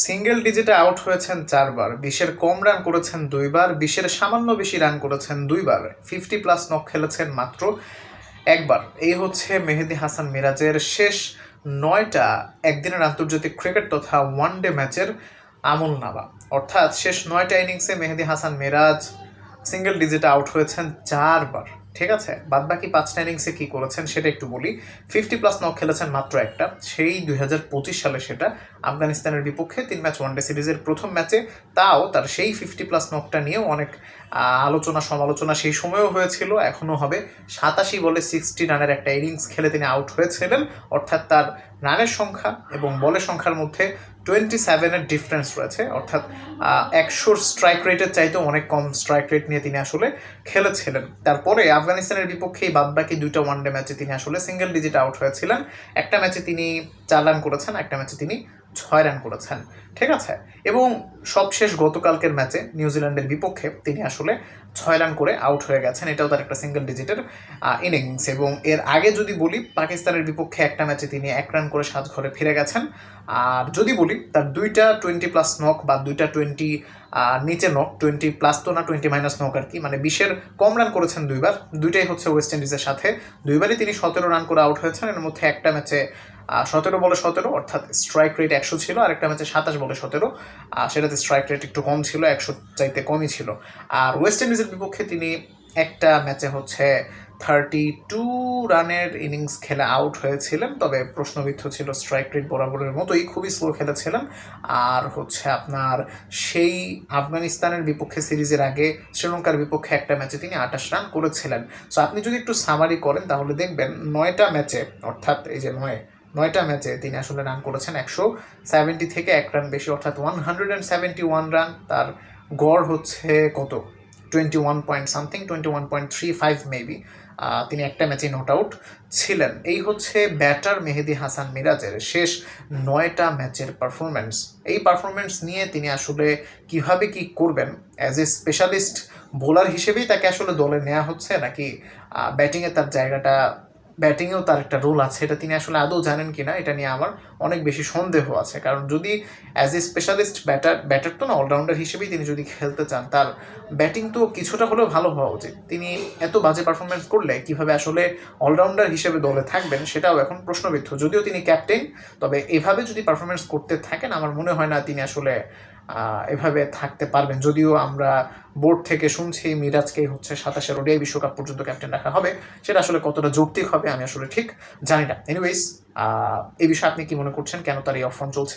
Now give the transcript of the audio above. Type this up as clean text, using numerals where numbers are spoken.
Single ডিজিটে out হয়েছেন 4 বার, 20-এর কম run করেছেন 2 বার, 20-এর সামান্য বেশি রান করেছেন 2 বার, 50+ নক খেলেছেন মাত্র একবার। এই হচ্ছে মেহেদী হাসান মিরাজের শেষ 9টা একদিনের আন্তর্জাতিক ক্রিকেট তথা ওয়ানডে ম্যাচের আমলনামা। অর্থাৎ শেষ 9টা ইনিংসে মেহেদী হাসান মিরাজ সিঙ্গেল ডিজিটে আউট হয়েছেন 4 বার। ঠিক আছে, বাদ বাকি 5টা ইনিংসে কি করেছেন সেটা একটু বলি। 50+ নক খেলেছেন মাত্র একটা, সেই 2025 সালে, সেটা আফগানিস্তানের বিপক্ষে 3 ম্যাচ ওয়ানডে সিরিজের প্রথম ম্যাচে। তাও তার সেই 50+ নকটা নিয়েও অনেক আলোচনা সমালোচনা সেই সময়ও হয়েছিল, এখনও হবে। 87 বলে 60 রানের একটা ইনিংস খেলে তিনি আউট হয়েছিলেন। অর্থাৎ তার রানের সংখ্যা এবং বলের সংখ্যার মধ্যে 27-এর ডিফারেন্স রয়েছে। অর্থাৎ 100 স্ট্রাইক রেটের চাইতেও অনেক কম স্ট্রাইক রেট নিয়ে তিনি আসলে খেলেছিলেন। তারপরে আফগানিস্তানের বিপক্ষেই বাদবাকি 2টা ওয়ানডে ম্যাচে তিনি আসলে সিঙ্গেল ডিজিট আউট হয়েছিলেন। একটা ম্যাচে তিনি 4 রান করেছেন, একটা ম্যাচে তিনি 6 রান করেছেন। ঠিক আছে, এবং সবশেষ গতকালকের ম্যাচে নিউজিল্যান্ডের বিপক্ষে তিনি আসলে 6 রান করে আউট হয়ে গেছেন। এটাও তার একটা সিঙ্গেল ডিজিটের ইনিংস। এবং এর আগে যদি বলি, পাকিস্তানের বিপক্ষে একটা ম্যাচে তিনি 1 রান করে 7 ঘরে ফিরে গেছেন। আর যদি বলি তার 2টা 20+ নক বা 2টা 20 নিচে নক, 20+ তো না, 20- নক আর কি, মানে 20-এর কম রান করেছেন 2 বার। 2টাই হচ্ছে ওয়েস্ট ইন্ডিজের সাথে। 2 বারই তিনি 17 রান করে আউট হয়েছেন। এর মধ্যে একটা ম্যাচে 17 বলে 17, অর্থাৎ স্ট্রাইক রেট 100 ছিল, আর একটা ম্যাচে 27 বলে 17, সেটাতে স্ট্রাইক রেট একটু কম ছিল, 100 চাইতে কমই ছিল। আর ওয়েস্ট ইন্ডিজের বিপক্ষে তিনি একটা ম্যাচে হচ্ছে 32 রানের ইনিংস খেলে আউট হয়েছিলেন, তবে প্রশ্নবিদ্ধ ছিল, স্ট্রাইক রেট বরাবরের মতোই খুবই স্লো খেলেছিলেন। আর হচ্ছে আপনার সেই আফগানিস্তানের বিপক্ষে সিরিজের আগে শ্রীলঙ্কার বিপক্ষে একটা ম্যাচে তিনি 28 রান করেছিলেন। সো আপনি যদি একটু সামারি করেন তাহলে দেখবেন 9টা ম্যাচে, অর্থাৎ এই যে 9টা ম্যাচে তিনি আসলে রান করেছেন 170 থেকে 1 রান বেশি, অর্থাৎ 171 রান। তার গড় হচ্ছে কত, 21 পয়েন্ট সামথিং, 21.35 মেবি। তিনি একটা ম্যাচে নট আউট ছিলেন। এই হচ্ছে ব্যাটার মেহেদী হাসান মিরাজের শেষ 9টা ম্যাচের পারফরমেন্স। এই পারফরমেন্স নিয়ে তিনি আসলে কিভাবে কি করবেন, অ্যাজ এ স্পেশালিস্ট বোলার হিসেবেই তাকে আসলে দলে নেওয়া হচ্ছে, নাকি ব্যাটিংয়ে তার জায়গাটা, ব্যাটিংয়েও তার একটা রোল আছে, এটা তিনি আসলে আদৌ জানেন কিনা, এটা নিয়ে আমার অনেক বেশি সন্দেহ আছে। কারণ যদি অ্যাজ এ স্পেশালিস্ট ব্যাটার তো না, অলরাউন্ডার হিসেবেই তিনি যদি খেলতে চান, তার ব্যাটিং তো কিছুটা হলেও ভালো হওয়া উচিত। তিনি এত বাজে পারফরমেন্স করলে কিভাবে আসলে অলরাউন্ডার হিসেবে দলে থাকবেন সেটাও এখন প্রশ্নবিদ্ধ। যদিও তিনি ক্যাপ্টেন, তবে এভাবে যদি পারফরমেন্স করতে থাকেন আমার মনে হয় না তিনি আসলে এভাবে থাকতে পারবেন। যদিও আমরা বোর্ড থেকে শুনছি মিরাজকেই হচ্ছে 27 ওডিআই বিশ্বকাপ পর্যন্ত ক্যাপ্টেন রাখা হবে, সেটা আসলে কতটা যৌক্তিক হবে আমি আসলে ঠিক জানি না। এনিওয়েজ, এই বিষয়ে আপনি কি মনে করছেন, কেন তার এই অফ ফর্ম চলছে?